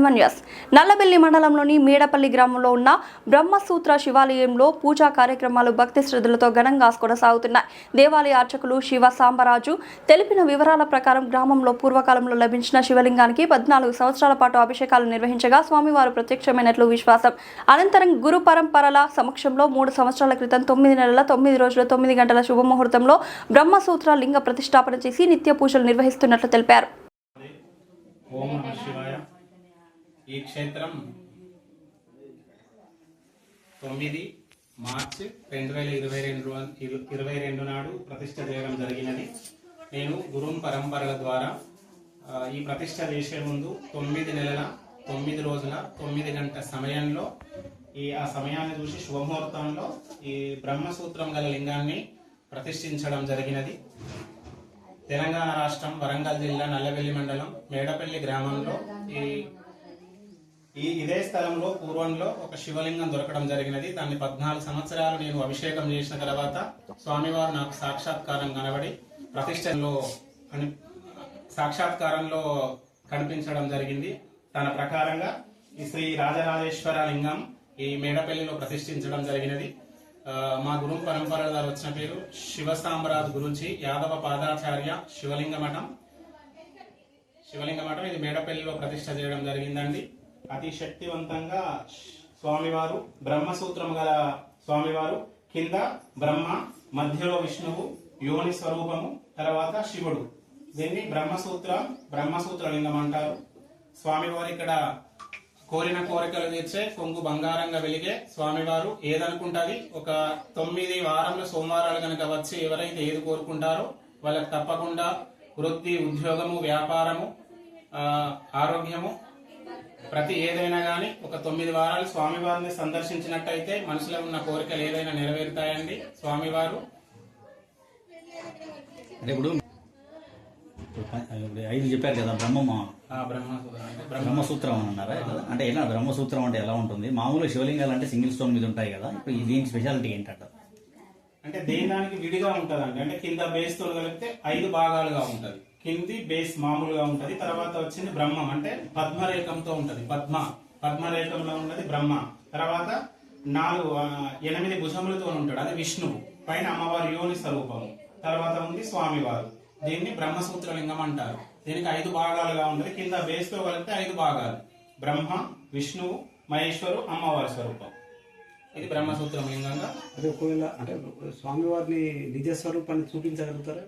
MNS Nallabelli మండలంలోని మేడపల్లి గ్రామంలో ఉన్న బ్రహ్మసూత్ర శివాలయంలో పూజా కార్యక్రమాలు భక్తి శ్రద్ధలతో ఘనంగా కొనసాగుతున్నాయి. దేవాలయ అర్చకులు శివ సాంబరాజు తెలిపిన వివరాల ప్రకారం గ్రామంలో పూర్వకాలంలో లభించిన శివలింగానికి 14 సంవత్సరాల పాటు అభిషేకాలు నిర్వహించగా స్వామివారు ప్రత్యక్షమైనట్లు విశ్వాసం. అనంతరం గురు పరంపరల సమక్షంలో 3 సంవత్సరాల క్రితం 9 నెలల 9 రోజుల 9 గంటల శుభముహూర్తంలో బ్రహ్మసూత్ర లింగ ప్రతిష్టాపన చేసి నిత్య పూజలు నిర్వహిస్తున్నట్లు తెలిపారు. ఓం నమః శివాయ. ఈ క్షేత్రం 9 మార్చి 2022 నాడు ప్రతిష్ఠ చేయడం జరిగినది. నేను గురు పరంపరల ద్వారా ఈ ప్రతిష్ఠ చేసే ముందు 9 నెలల 9 రోజుల 9 గంటల సమయంలో ఆ సమయాన్ని చూసి శుభముహూర్తంలో ఈ బ్రహ్మసూత్రం గల లింగాన్ని ప్రతిష్ఠించడం జరిగినది. తెలంగాణ రాష్ట్రం వరంగల్ జిల్లా నల్లబెల్లి మండలం మేడపల్లి గ్రామంలో ఇదే స్థలంలో పూర్వంలో ఒక శివలింగం దొరకడం జరిగినది. దాన్ని 14 సంవత్సరాలు నేను అభిషేకం చేసిన తర్వాత స్వామివారు నాకు సాక్షాత్కారం కనబడి ప్రతిష్టలో సాక్షాత్కారంలో కనిపించడం జరిగింది. తన ప్రకారంగా ఈ శ్రీ రాజరాజేశ్వర లింగం ఈ మేడపల్లిలో ప్రతిష్ఠించడం జరిగినది. మా గురు పరంపర గారు వచ్చిన పేరు శివ సాంబరాజు గురించి యాదవ పాదాచార్య శివలింగ మఠం. ఇది మేడపల్లిలో ప్రతిష్ఠ చేయడం జరిగిందండి. అతి శక్తివంతంగా స్వామివారు బ్రహ్మసూత్రం గల స్వామివారు, కింద బ్రహ్మ, మధ్యలో విష్ణువు, యోని స్వరూపము, తర్వాత శివుడు. దీన్ని బ్రహ్మసూత్ర లింగం అంటారు. స్వామివారు ఇక్కడ కోరిన కోరికలు తీర్చే కొంగు బంగారంగా వెలిగే స్వామివారు. ఏదనుకుంటుంది ఒక 9 వారంలో సోమవారాలు కనుక వచ్చి ఎవరైతే ఏది కోరుకుంటారో వాళ్ళకి తప్పకుండా వృత్తి, ఉద్యోగము, వ్యాపారము, ఆరోగ్యము ప్రతి ఏదైనా కానీ ఒక 9 వారాలు స్వామివారిని సందర్శించినట్టయితే మనసులో ఉన్న కోరికలు ఏదైనా నెరవేరుతాయండి. స్వామివారు ఇప్పుడు 5 చెప్పారు కదా, బ్రహ్మసూత్రం అని అన్నారా? అంటే ఎలా బ్రహ్మసూత్రం అంటే ఎలా ఉంటుంది? మామూలు శివలింగాలు అంటే సింగిల్ స్టోన్ మీద ఉంటాయి కదా, ఇప్పుడు దీని స్పెషాలిటీ ఏంటంట? అంటే దేనికి విడిగా ఉంటదండి. అంటే కింద బేస్ తో కలిపితే 5 భాగాలుగా ఉంటది. కింది బేస్ మామూలుగా ఉంటది, తర్వాత వచ్చింది బ్రహ్మం అంటే పద్మరేఖంతో ఉంటది. పద్మరేఖంలో ఉన్నది బ్రహ్మ. తర్వాత 8 భుజములతో ఉంటాడు, అది విష్ణువు. పైన అమ్మవారి యోని స్వరూపము. తర్వాత ఉంది స్వామివారు. దీన్ని బ్రహ్మసూత్ర లింగం అంటారు. దీనికి 5 భాగాలుగా ఉంటుంది. కింద బేస్ తో కలిపితే 5 భాగాలు: బ్రహ్మ, విష్ణువు, మహేశ్వరు, అమ్మవారి స్వరూపం. ఇది బ్రహ్మసూత్రం లింగంగా. అదే ఒకవేళ అంటే స్వామివారిని నిజ స్వరూపాన్ని చూపించగలుగుతారా?